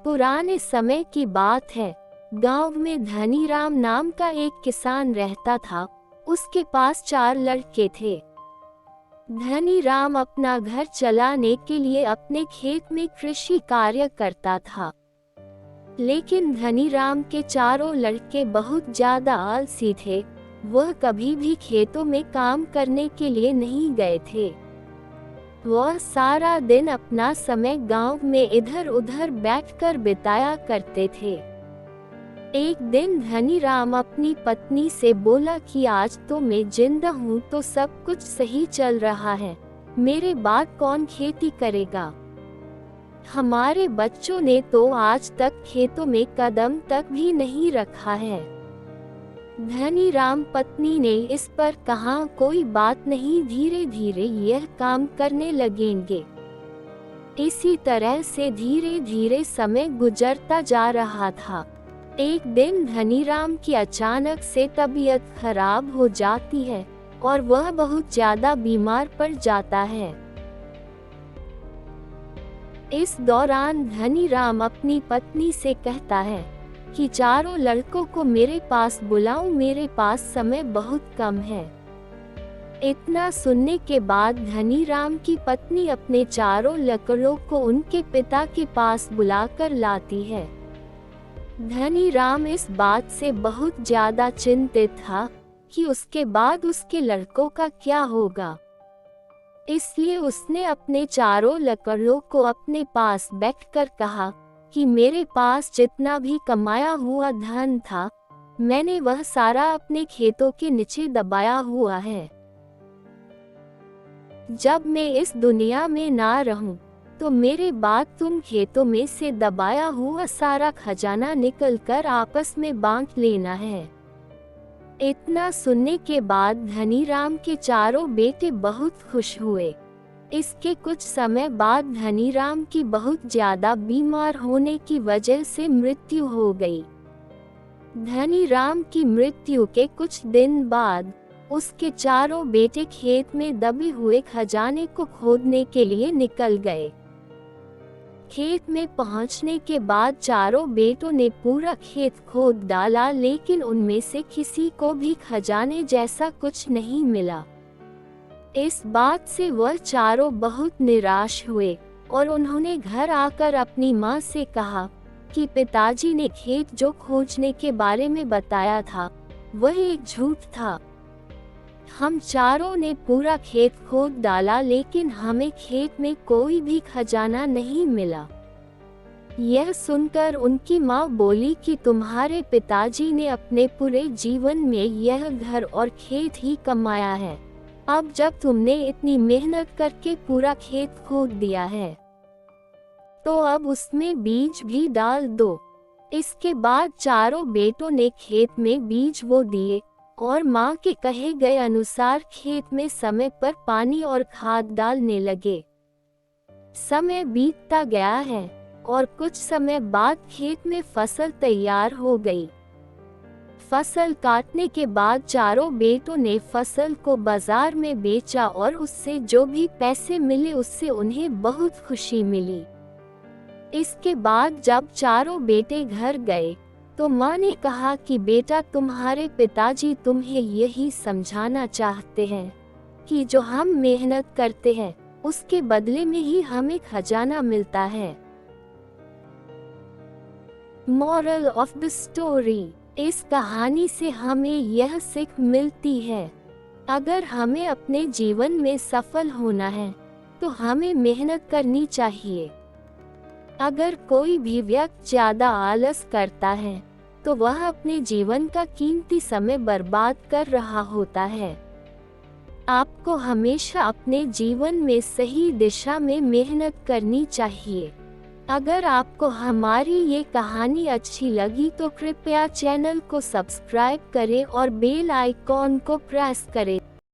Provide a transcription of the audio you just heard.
पुराने समय की बात है। गांव में धनीराम नाम का एक किसान रहता था। उसके पास 4 लड़के थे। धनीराम अपना घर चलाने के लिए अपने खेत में कृषि कार्य करता था। लेकिन धनीराम के चारों लड़के बहुत ज्यादा आलसी थे। वह कभी भी खेतों में काम करने के लिए नहीं गए थे। वह सारा दिन अपना समय गांव में इधर उधर बैठकर बिताया करते थे। एक दिन धनीराम अपनी पत्नी से बोला कि आज तो मैं जिंदा हूँ तो सब कुछ सही चल रहा है, मेरे बाद कौन खेती करेगा? हमारे बच्चों ने तो आज तक खेतों में कदम तक भी नहीं रखा है। धनीराम पत्नी ने इस पर कहा, कोई बात नहीं, धीरे धीरे यह काम करने लगेंगे। इसी तरह से धीरे धीरे समय गुजरता जा रहा था। एक दिन धनीराम की अचानक से तबीयत खराब हो जाती है और वह बहुत ज्यादा बीमार पड़ जाता है। इस दौरान धनीराम अपनी पत्नी से कहता है कि चारों लड़कों को मेरे पास बुलाओ, मेरे पास समय बहुत कम है। इतना सुनने के बाद धनीराम की पत्नी अपने चारों लड़कों को उनके पिता के पास बुलाकर लाती है। धनीराम इस बात से बहुत ज्यादा चिंतित था कि उसके बाद उसके लड़कों का क्या होगा। इसलिए उसने अपने चारों लड़कों को अपने पास बैठकर कहा कि मेरे पास जितना भी कमाया हुआ धन था, मैंने वह सारा अपने खेतों के नीचे दबाया हुआ है। जब मैं इस दुनिया में ना रहूं, तो मेरे बाद तुम खेतों में से दबाया हुआ सारा खजाना निकलकर आपस में बांट लेना है। इतना सुनने के बाद धनीराम के चारों बेटे बहुत खुश हुए। इसके कुछ समय बाद धनीराम की बहुत ज्यादा बीमार होने की वजह से मृत्यु हो गई। धनीराम की मृत्यु के कुछ दिन बाद उसके चारों बेटे खेत में दबे हुए खजाने को खोदने के लिए निकल गए। खेत में पहुंचने के बाद चारों बेटों ने पूरा खेत खोद डाला, लेकिन उनमें से किसी को भी खजाने जैसा कुछ नहीं मिला। इस बात से वह चारों बहुत निराश हुए और उन्होंने घर आकर अपनी माँ से कहा कि पिताजी ने खेत जो खोजने के बारे में बताया था वह एक झूठ था। हम चारों ने पूरा खेत खोद डाला, लेकिन हमें खेत में कोई भी खजाना नहीं मिला। यह सुनकर उनकी माँ बोली कि तुम्हारे पिताजी ने अपने पूरे जीवन में यह घर और खेत ही कमाया है। अब जब तुमने इतनी मेहनत करके पूरा खेत खोद दिया है, तो अब उसमें बीज भी डाल दो। इसके बाद चारों बेटों ने खेत में बीज बो दिए और माँ के कहे गए अनुसार खेत में समय पर पानी और खाद डालने लगे। समय बीतता गया है और कुछ समय बाद खेत में फसल तैयार हो गई। फसल काटने के बाद चारों बेटों ने फसल को बाजार में बेचा और उससे जो भी पैसे मिले उससे उन्हें बहुत खुशी मिली। इसके बाद जब चारों बेटे घर गए तो माँ ने कहा कि बेटा, तुम्हारे पिताजी तुम्हें यही समझाना चाहते हैं कि जो हम मेहनत करते हैं उसके बदले में ही हमें खजाना मिलता है। मॉरल ऑफ द स्टोरी, इस कहानी से हमें यह सीख मिलती है, अगर हमें अपने जीवन में सफल होना है तो हमें मेहनत करनी चाहिए। अगर कोई भी व्यक्ति ज्यादा आलस करता है तो वह अपने जीवन का कीमती समय बर्बाद कर रहा होता है। आपको हमेशा अपने जीवन में सही दिशा में मेहनत करनी चाहिए। अगर आपको हमारी ये कहानी अच्छी लगी तो कृपया चैनल को सब्सक्राइब करें और बेल आइकॉन को प्रेस करें।